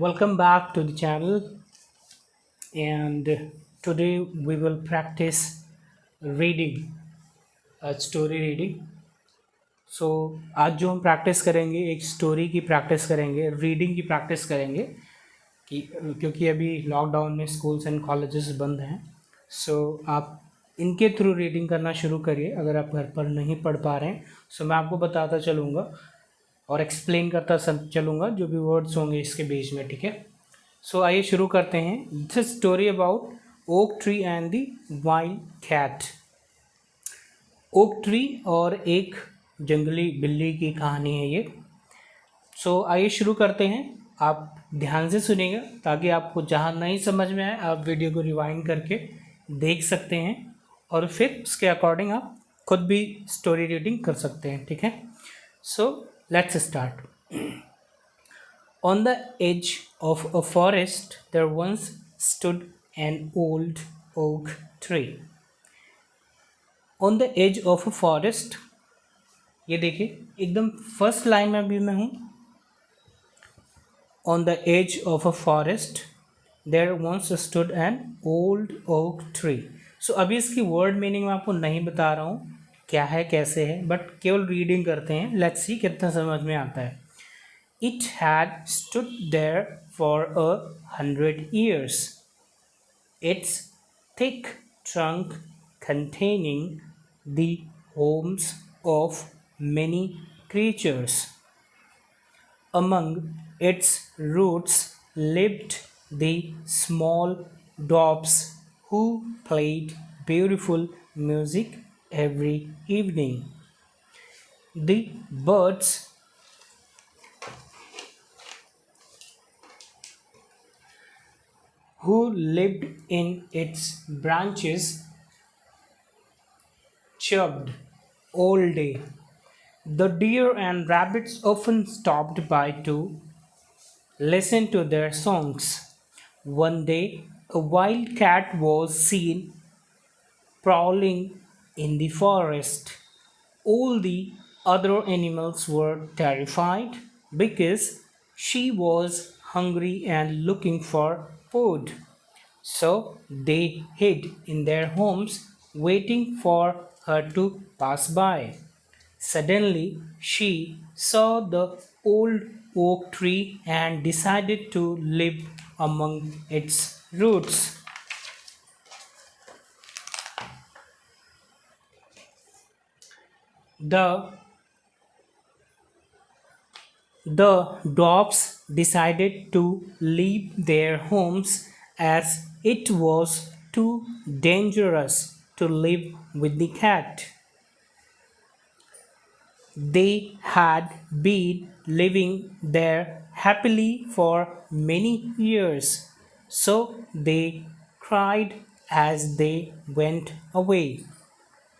Welcome back to the channel, and today we will practice reading, story reading. सो आज जो हम practice करेंगे एक स्टोरी की प्रैक्टिस करेंगे, रीडिंग की प्रैक्टिस करेंगे कि क्योंकि अभी लॉकडाउन में स्कूल्स एंड कॉलेजेस बंद हैं। सो आप इनके थ्रू रीडिंग करना शुरू करिए अगर आप घर पर नहीं पढ़ पा रहे हैं। सो मैं आपको बताता चलूँगा और एक्सप्लेन करता चलूँगा जो भी वर्ड्स होंगे इसके बीच में, ठीक है। सो आइए शुरू करते हैं। This story about oak tree and the wild cat. Oak tree और एक जंगली बिल्ली की कहानी है ये। सो आइए शुरू करते हैं। आप ध्यान से सुनिएगा ताकि आपको जहाँ नहीं समझ में आए आप वीडियो को रिवाइंड करके देख सकते हैं और फिर उसके अकॉर्डिंग आप खुद भी स्टोरी रीडिंग कर सकते हैं, ठीक है। So let's start. On the edge of a forest, there once stood an old oak tree. On the edge of a forest, ये देखिए एकदम फर्स्ट लाइन में भी मैं हूँ। On the edge of a forest, there once stood an old oak tree. So अभी इसकी word meaning मैं आपको नहीं बता रहा हूँ क्या है कैसे है, बट केवल रीडिंग करते हैं। लेट्स सी कितना समझ में आता है। It had stood there for 100 years, its thick trunk containing the homes of many creatures. Among its roots lived the small doves who played beautiful music every evening. The birds who lived in its branches chirped all day. The deer and rabbits often stopped by to listen to their songs. One day, a wild cat was seen prowling in the forest. All the other animals were terrified because she was hungry and looking for food. So they hid in their homes, waiting for her to pass by. Suddenly, she saw the old oak tree and decided to live among its roots. The dwarfs decided to leave their homes as it was too dangerous to live with the cat. They had been living there happily for many years, so they cried as they went away.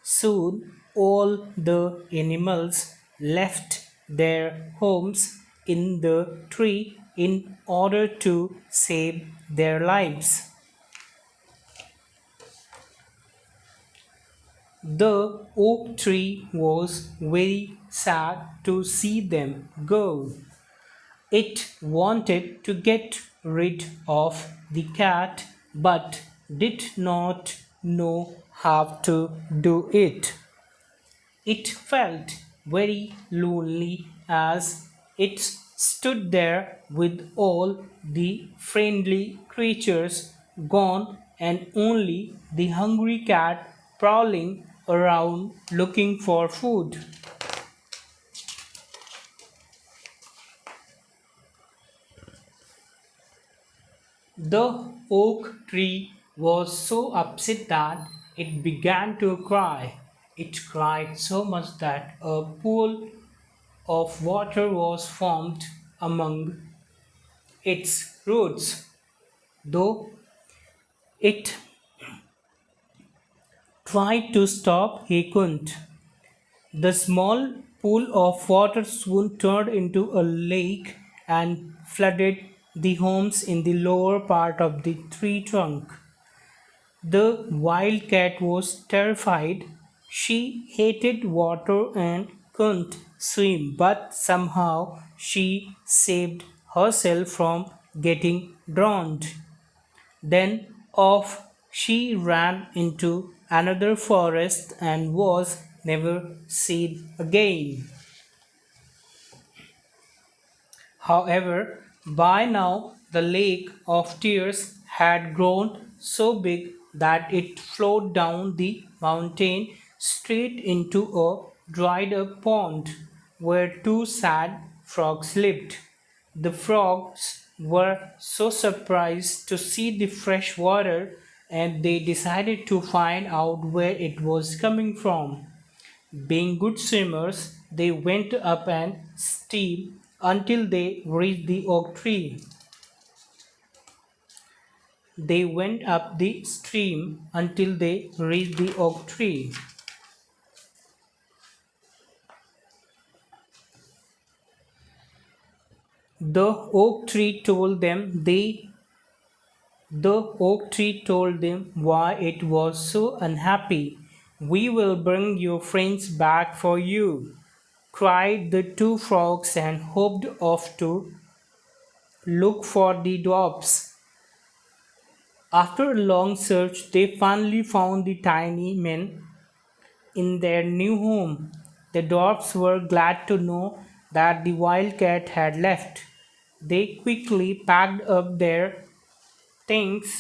Soon all the animals left their homes in the tree in order to save their lives. The oak tree was very sad to see them go. It wanted to get rid of the cat but did not know how to do it. It felt very lonely as it stood there with all the friendly creatures gone and only the hungry cat prowling around looking for food. The oak tree was so upset that it began to cry. It cried so much that a pool of water was formed among its roots. Though it tried to stop, he couldn't. The small pool of water soon turned into a lake and flooded the homes in the lower part of the tree trunk. The wild cat was terrified. She hated water and couldn't swim, but somehow she saved herself from getting drowned. Then off she ran into another forest and was never seen again. However, by now the lake of tears had grown so big that it flowed down the mountain straight into a dried up pond where two sad frogs lived. The frogs were so surprised to see the fresh water and they decided to find out where it was coming from. Being good swimmers, they went up and steam until they reached the oak tree. They went up the stream until they reached the oak tree. The oak tree told them the oak tree told them why it was so unhappy. We will bring your friends back for you, cried the two frogs and hopped off to look for the dwarfs. After a long search, they finally found the tiny men in their new home. The dwarfs were glad to know that the wildcat had left. They quickly packed up their things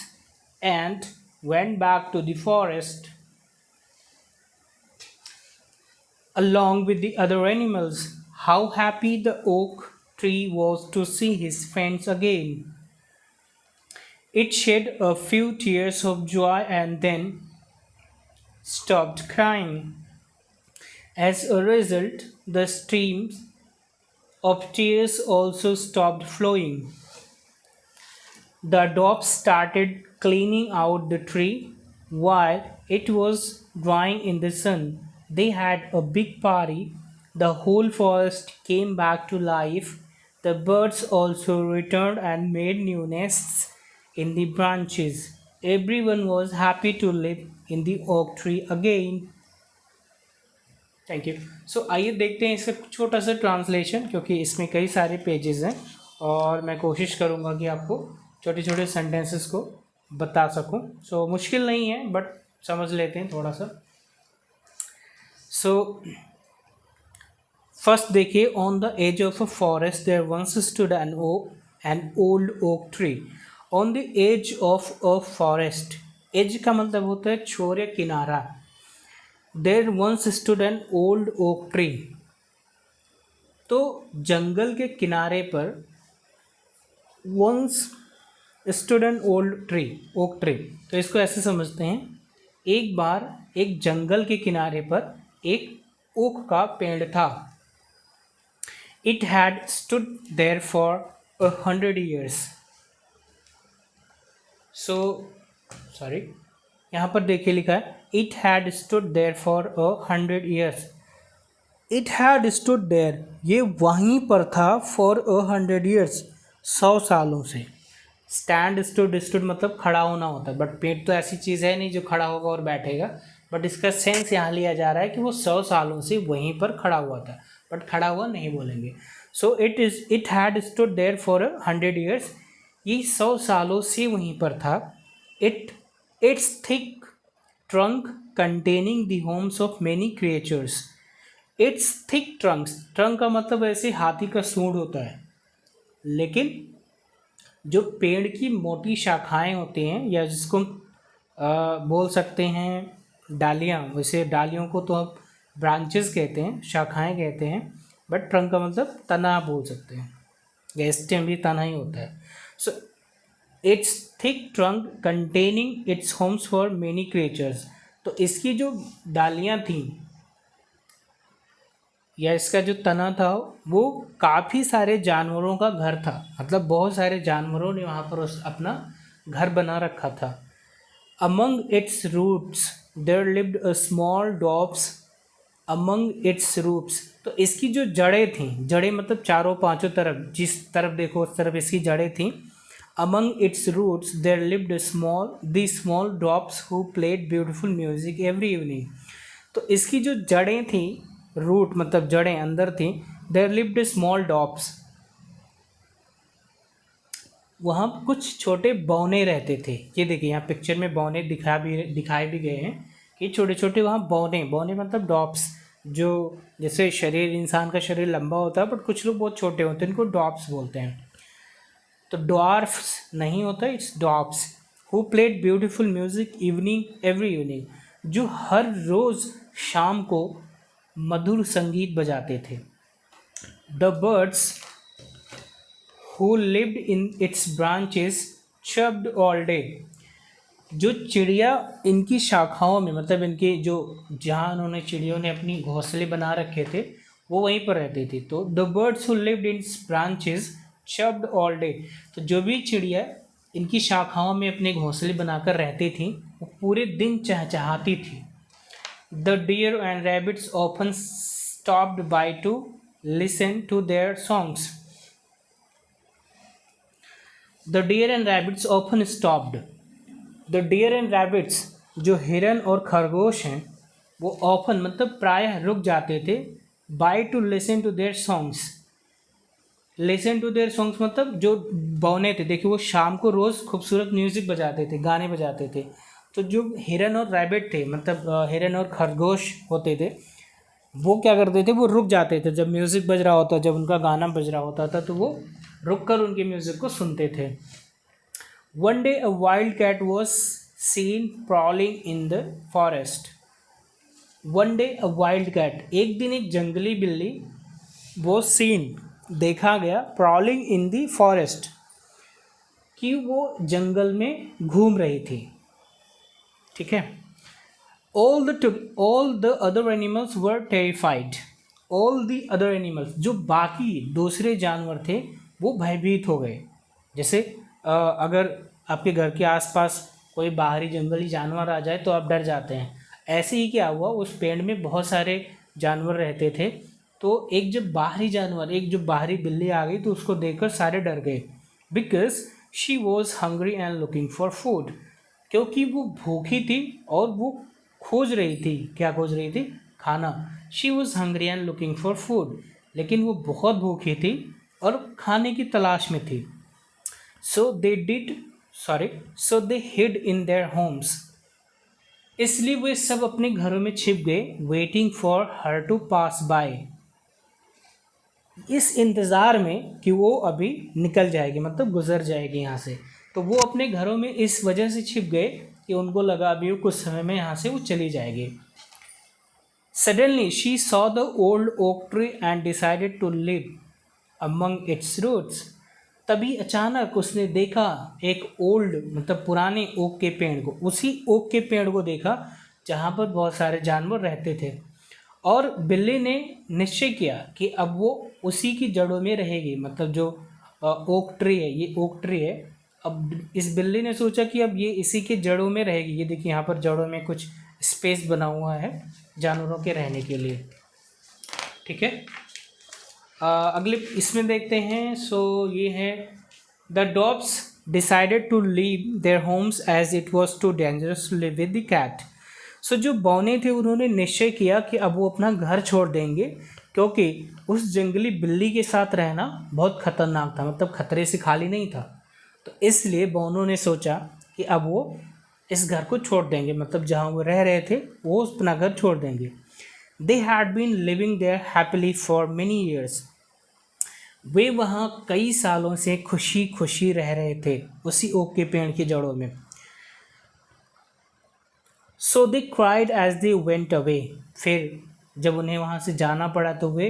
and went back to the forest along with the other animals. How happy the oak tree was to see his friends again. It shed a few tears of joy and then stopped crying. As a result, the streams of tears also stopped flowing. The dwarfs started cleaning out the tree while it was drying in the sun. They had a big party. The whole forest came back to life. The birds also returned and made new nests in the branches. Everyone was happy to live in the oak tree again. Thank you so आइए देखते हैं इसका छोटा सा translation, क्योंकि इसमें कई सारे पेजेस हैं और मैं कोशिश करूँगा कि आपको छोटे छोटे सेंटेंसेस को बता सकूँ. सो मुश्किल नहीं है बट समझ लेते हैं थोड़ा सा. सो फर्स्ट देखिए, on the edge of a forest there once stood an old oak tree. On the edge of a forest, edge का मतलब होता है छोर या किनारा. There once stood an old oak tree, तो जंगल के किनारे पर once stood an old tree, oak tree. तो इसको ऐसे समझते हैं, एक बार एक जंगल के किनारे पर एक ओक का पेड़ था. It had stood there for 100 years. So sorry, यहाँ पर देखिए लिखा है it had stood there for 100 years. It had stood there, ये वहीं पर था फॉर 100 years, 100 सालों से. स्टैंड स्टूड मतलब खड़ा होना होता है, बट पेड़ तो ऐसी चीज़ है नहीं जो खड़ा होगा और बैठेगा, बट इसका सेंस यहाँ लिया जा रहा है कि वो 100 सालों से वहीं पर खड़ा हुआ था, बट खड़ा हुआ नहीं बोलेंगे. So it had stood there for 100 years, ये 100 सालों से वहीं पर था. Its thick trunk containing the homes of many creatures. Its thick trunk का मतलब ऐसे हाथी का सूंड होता है, लेकिन जो पेड़ की मोटी शाखाएं होती हैं या जिसको बोल सकते हैं डालियाँ, वैसे डालियों को तो हम ब्रांचेस कहते हैं, शाखाएं कहते हैं, बट ट्रंक का मतलब तना बोल सकते हैं, या स्टेम भी तना ही होता है. So it's thick trunk containing it's Holmes for many creatures. तो इसकी जो डालियाँ थीं या इसका जो तना था वो काफ़ी सारे जानवरों का घर था, मतलब बहुत सारे जानवरों ने वहाँ पर अपना घर बना रखा था. Among its roots there lived a small dogs. Among its roots, तो इसकी जो जड़ें थीं, जड़ें मतलब चारों पांचों तरफ, जिस तरफ देखो उस तरफ इसकी जड़ें थीं. Among its roots there lived the small dogs who played beautiful music every evening. तो इसकी जो जड़ें थीं, रूट मतलब जड़ें अंदर थी, देयर लिव्ड स्मॉल डॉप्स. वहाँ कुछ छोटे बौने रहते थे। ये देखिए यहाँ पिक्चर में बौने दिखाए भी गए हैं कि छोटे छोटे वहाँ बौने बौने मतलब डॉप्स, जो जैसे शरीर इंसान का शरीर लंबा होता है बट कुछ लोग बहुत छोटे होते हैं, इनको डॉप्स बोलते हैं। तो डॉर्फ्स नहीं होता, it's Dobs, who played beautiful music evening every evening, जो हर रोज़ शाम को मधुर संगीत बजाते थे। The birds who lived in its branches chirped all day, जो चिड़िया इनकी शाखाओं में, मतलब इनके जो जहाँ उन्होंने चिड़ियों ने अपनी घोंसले बना रखे थे वो वहीं पर रहती थी। तो the birds who lived in branches chirped all day, तो जो भी चिड़िया इनकी शाखाओं में अपने घोंसले बनाकर रहती थी वो पूरे दिन चहचहाती थी। The deer and rabbits often stopped by to listen to their songs, the deer and rabbits often stopped, the deer and rabbits जो हिरन और खरगोश हैं वो ऑफन मतलब प्रायः रुक जाते थे, by to listen to their songs, listen to their songs मतलब जो बौने थे, देखिए वो शाम को रोज़ खूबसूरत म्यूज़िक बजाते थे, गाने बजाते थे। तो जो हिरन और रैबिट थे, मतलब हिरन और खरगोश होते थे, वो क्या करते थे, वो रुक जाते थे जब म्यूज़िक बज रहा होता, जब उनका गाना बज रहा होता था तो वो रुक कर उनके म्यूज़िक को सुनते थे। One day a wild cat was seen prowling in the forest, one day a wild cat, एक दिन एक जंगली बिल्ली, वो सीन देखा गया, प्रॉलिंग इन द फॉरेस्ट, कि वो जंगल में घूम रही थी। ठीक है। all the other animals were terrified, all the other animals, जो बाकी दूसरे जानवर थे वो भयभीत हो गए। जैसे अगर आपके घर के आसपास कोई बाहरी जंगली जानवर आ जाए तो आप डर जाते हैं, ऐसे ही क्या हुआ, उस पेड़ में बहुत सारे जानवर रहते थे, तो एक जब बाहरी जानवर, एक जो बाहरी बिल्ली आ गई तो उसको देखकर सारे डर गए। Because she was hungry and looking for food, क्योंकि वो भूखी थी और वो खोज रही थी, क्या खोज रही थी, खाना। She was hungry and looking for food, लेकिन वो बहुत भूखी थी और खाने की तलाश में थी। So they hid in their homes, इसलिए वे सब अपने घरों में छिप गए। Waiting for her to pass by, इस इंतज़ार में कि वो अभी निकल जाएगी, मतलब गुजर जाएगी यहाँ से। तो वो अपने घरों में इस वजह से छिप गए कि उनको लगा अभी कुछ समय में यहाँ से वो चली जाएगी। Suddenly she saw the old oak tree and decided to live among its roots, तभी अचानक उसने देखा एक ओल्ड मतलब पुराने ओक के पेड़ को, उसी ओक के पेड़ को देखा जहाँ पर बहुत सारे जानवर रहते थे, और बिल्ली ने निश्चय किया कि अब वो उसी की जड़ों में रहेगी। मतलब जो ओक ट्री है, ये ओक ट्री है, अब इस बिल्ली ने सोचा कि अब ये इसी के जड़ों में रहेगी। ये देखिए यहाँ पर जड़ों में कुछ स्पेस बना हुआ है जानवरों के रहने के लिए। ठीक है, अगले इसमें देखते हैं। सो ये है, the dogs decided to leave their homes as it was too dangerous to live with the cat. So जो बौने थे उन्होंने निश्चय किया कि अब वो अपना घर छोड़ देंगे, क्योंकि उस जंगली बिल्ली के साथ रहना बहुत ख़तरनाक था, मतलब खतरे से खाली नहीं था। तो इसलिए बौनों ने सोचा कि अब वो इस घर को छोड़ देंगे, मतलब जहाँ वो रह रहे थे वो अपना घर छोड़ देंगे। They had been living there happily for many years, वे वहाँ कई सालों से खुशी खुशी रह रहे थे उसी ओक के पेड़ की जड़ों में। So they cried as they went away, फिर जब उन्हें वहाँ से जाना पड़ा तो वे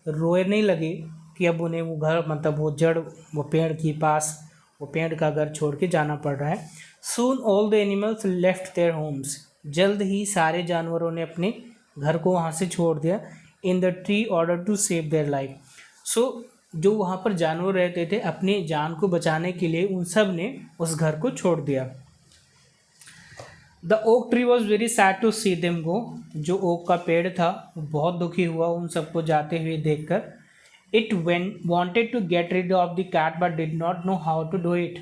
रोने लगे कि अब उन्हें वो घर, मतलब वो जड़, वो पेड़ के पास, वो पेड़ का घर छोड़ के जाना पड़ रहा है। सून all the animals left their homes, जल्द ही सारे जानवरों ने अपने घर को वहाँ से छोड़ दिया। In the tree order to save their life, so जो वहाँ पर जानवर रहते थे अपनी जान को बचाने के लिए उन सब ने उस घर को छोड़ दिया। The oak tree was very sad to see them go, जो ओक का पेड़ था वो बहुत दुखी हुआ उन सबको जाते हुए देखकर। It wanted to get rid of the cat but did not know how to do it.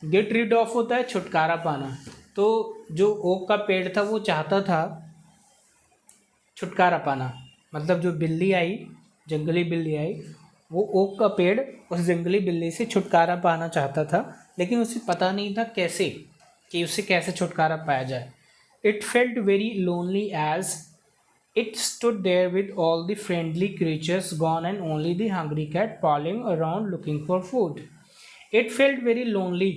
get rid of होता है छुटकारा पाना, तो जो ओक का पेड़ था वो चाहता था छुटकारा पाना, मतलब जो बिल्ली आई, जंगली बिल्ली आई, वो ओक का पेड़ उस जंगली बिल्ली से छुटकारा पाना चाहता था, लेकिन उसे पता नहीं था कैसे, कि उसे कैसे छुटकारा पाया जाए. It felt very lonely as it stood there with all the friendly creatures gone and only the hungry cat prowling around looking for food. It felt very lonely.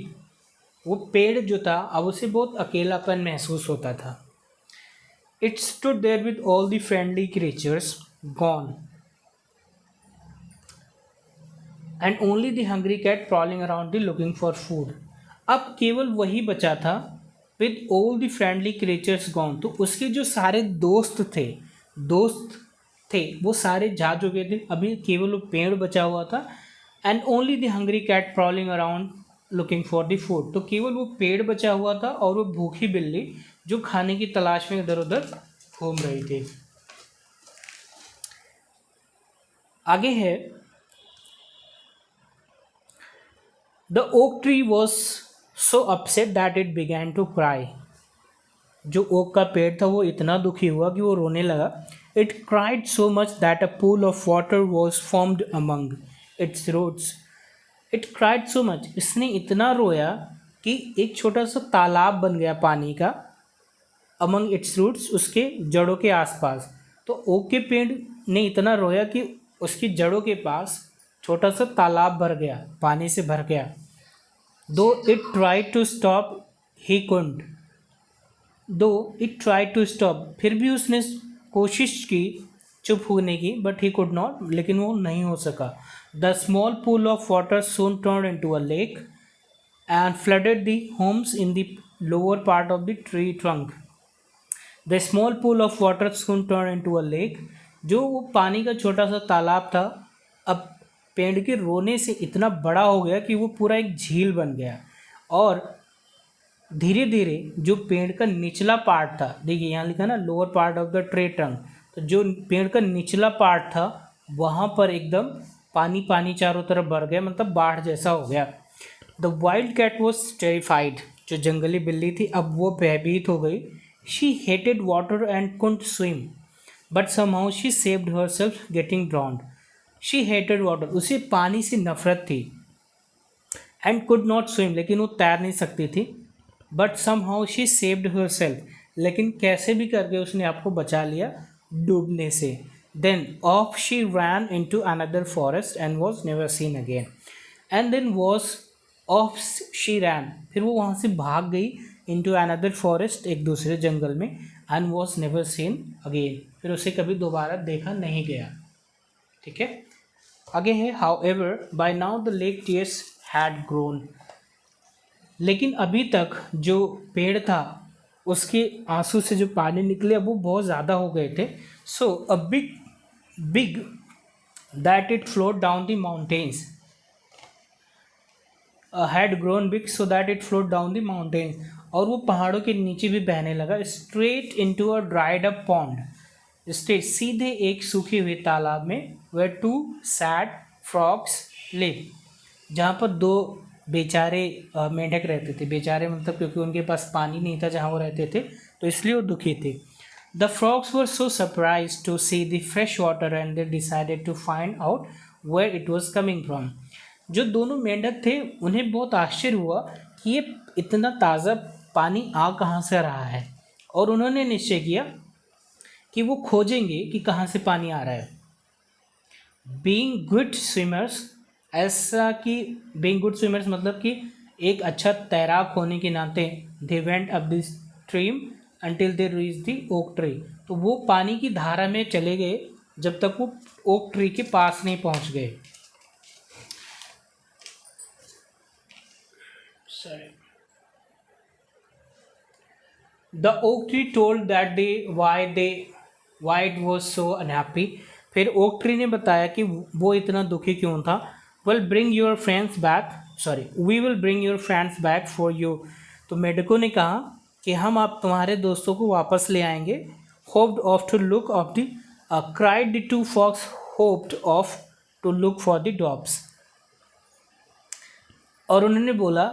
वो पेड़ जो था अब उसे बहुत अकेलापन महसूस होता था. It stood there with all the friendly creatures gone and only the hungry cat prowling around the looking for food. अब केवल वही बचा था. With all the friendly creatures gone, तो उसके जो सारे दोस्त थे वो सारे जा चुके थे. अभी केवल वो पेड़ बचा हुआ था. And only the hungry cat prowling around looking for the food, तो केवल वो पेड़ बचा हुआ था और वो भूखी बिल्ली जो खाने की तलाश में इधर उधर घूम रही थी. आगे है, The oak tree was so upset that it began to cry. जो ओक का पेड़ था वो इतना दुखी हुआ कि वो रोने लगा. It cried so much that a pool of water was formed among its roots. It cried so much. इसने इतना रोया कि एक छोटा सा तालाब बन गया पानी का. Among its roots, उसके जड़ों के आसपास. तो ओक के पेड़ ने इतना रोया कि उसकी जड़ों के पास छोटा सा तालाब भर गया, पानी से भर गया. Though it tried to stop, he couldn't. Though it tried to stop, फिर भी उसने कोशिश की चुप होने की, but he could not, लेकिन वो नहीं हो सका. The small pool of water soon turned into a lake and flooded the homes in the lower part of the tree trunk. The small pool of water soon turned into a lake. जो वो पानी का छोटा सा तालाब था अब पेड़ के रोने से इतना बड़ा हो गया कि वो पूरा एक झील बन गया. और धीरे धीरे जो पेड़ का निचला पार्ट था, देखिए यहाँ लिखा ना lower part of the tree trunk, तो जो पेड़ का निचला पार्ट था वहाँ पर एकदम पानी पानी चारों तरफ भर गया, मतलब बाढ़ जैसा हो गया. The wild cat was terrified. जो जंगली बिल्ली थी अब वो भयभीत हो गई. She hated water and couldn't swim but somehow she saved herself getting drowned. She hated water, उसे पानी से नफरत थी. एंड कुड नॉट स्विम, लेकिन वो तैर नहीं सकती थी. But somehow she saved herself, लेकिन कैसे भी करके उसने आपको बचा लिया डूबने से. Then off she ran into another forest and was never seen again. And then was off she ran, फिर वो वहाँ से भाग गई इनटू अनदर फॉरेस्ट, एक दूसरे जंगल में. And was never seen again, फिर उसे कभी दोबारा देखा नहीं गया. ठीक है. आगे है, however by now the lake tears had grown. लेकिन अभी तक जो पेड़ था उसके आंसू से जो पानी निकले अब वो बहुत ज़्यादा हो गए थे. So a big that it float down the mountains had grown big so that it float down the mountains. और वो पहाड़ों के नीचे भी बहने लगा. Straight into a dried up pond, straight सीधे एक सूखी हुई तालाब में. Where two sad frogs live, जहाँ पर दो बेचारे मेंढक रहते थे. बेचारे मतलब क्योंकि उनके पास पानी नहीं था जहाँ वो रहते थे, तो इसलिए वो दुखी थे. The frogs were so surprise to see the fresh water and they decided to find out where it was coming from. जो दोनों मेंढक थे उन्हें बहुत आश्चर्य हुआ कि ये इतना ताज़ा पानी आ कहाँ से रहा है, और उन्होंने निश्चय किया कि वो खोजेंगे कि कहाँ से पानी आ रहा है. बीइंग गुड स्विमर्स, ऐसा कि बीइंग गुड स्विमर्स मतलब कि एक अच्छा तैराक होने के नाते, they went up the stream until they reach the oak tree. तो वो पानी की धारा में चले गए जब तक वो ओक ट्री के पास नहीं पहुंच गए. The oak tree told that day why it was so unhappy. फिर ओक ट्री ने बताया कि वो इतना दुखी क्यों था. We will bring your friends back for you. तो मेढकों ने कहा कि हम आप तुम्हारे दोस्तों को वापस ले आएंगे. Hopped off to look of the cried the two fox hopped off to look for the dobs. और उन्होंने बोला,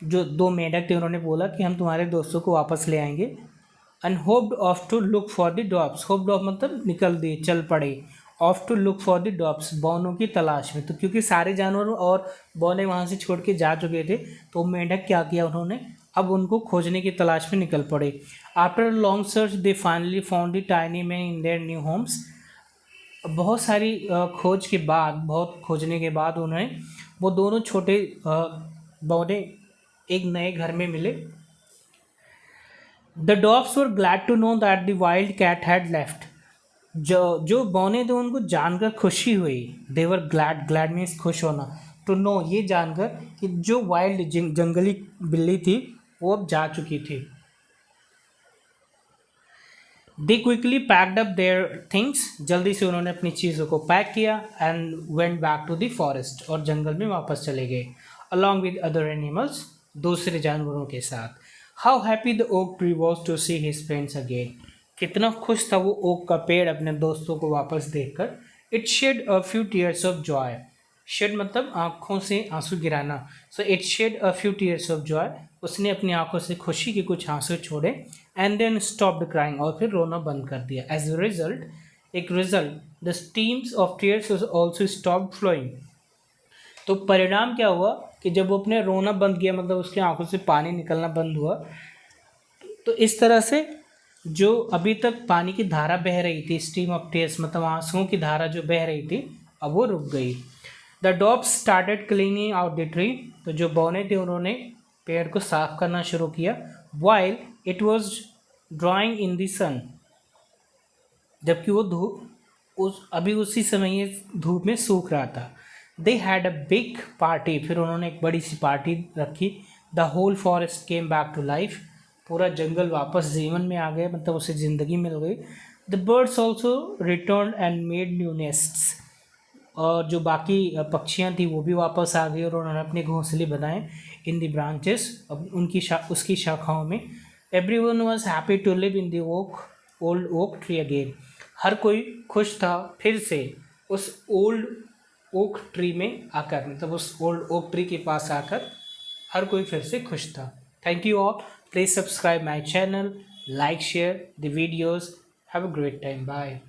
जो दो मेढक थे उन्होंने बोला कि हम तुम्हारे दोस्तों को वापस ले आएंगे. And hopped off to look for the Dobs, hopped off मतलब निकल दिए, चल पड़े. Off to look for the Dobs, बौनों की तलाश में। तो क्योंकि सारे जानवर और बौने वहाँ से छोड़ के जा चुके थे, तो मेंढक क्या किया उन्होंने, अब उनको खोजने की तलाश में निकल पड़े। After long search they finally found the tiny man in their new homes. बहुत सारी खोज के बाद, बहुत खोजने के बाद उन्हें वो दोनों छोटे बौने एक नए घर में मिले। The dogs were glad to know that the wild cat had left. जो बौने थे उनको जानकर खुशी हुई। They were glad, glad means खुश होना, टू नो ये जानकर कि जो वाइल्ड जंगली बिल्ली थी वो अब जा चुकी थी। They quickly packed up their things, जल्दी से उन्होंने अपनी चीज़ों को पैक किया and went back to the forest, और जंगल में वापस चले गए अलॉन्ग विद अदर एनिमल्स, दूसरे जानवरों के साथ। How happy the oak tree was to see his friends again, कितना खुश था वो ओक का पेड़ अपने दोस्तों को वापस देखकर। It shed a few tears of joy, shed मतलब आँखों से आंसू गिराना, so it shed a few tears of joy, उसने अपनी आंखों से खुशी के कुछ आंसू छोड़े। एंड देन स्टॉप्ड क्राइंग, और फिर रोना बंद कर दिया। एज अ रिजल्ट, एक result, the streams of tears also stopped flowing. तो परिणाम क्या हुआ कि जब वो अपने रोना बंद किया, मतलब उसकी आंखों से पानी निकलना बंद हुआ, तो इस तरह से जो अभी तक पानी की धारा बह रही थी, स्ट्रीम ऑफ टीयर्स मतलब आंसुओं की धारा जो बह रही थी, अब वो रुक गई। The dogs started cleaning out the tree, तो जो बौने थे उन्होंने पेड़ को साफ करना शुरू किया। While it was drying in the sun, जबकि वो अभी उसी समय ये धूप में सूख रहा था। They had a big party, फिर उन्होंने एक बड़ी सी पार्टी रखी। The whole forest came back to life, पूरा जंगल वापस जीवन में आ गया, मतलब उसे ज़िंदगी मिल गई। The birds also written and made new nests, और जो बाकी पक्षियाँ थी वो भी वापस आ गई और उन्होंने अपने घोंसले बनाए इन द ब्रांचेस, उसकी शाखाओं में। Everyone was happy to live in the old oak tree again, हर कोई खुश था फिर से उस ओल्ड ओक ट्री में आकर, मतलब उस ओल्ड ओक ट्री के पास आकर हर कोई फिर से खुश था। Thank you all, please subscribe my channel, like, share the videos. Have a great time. Bye.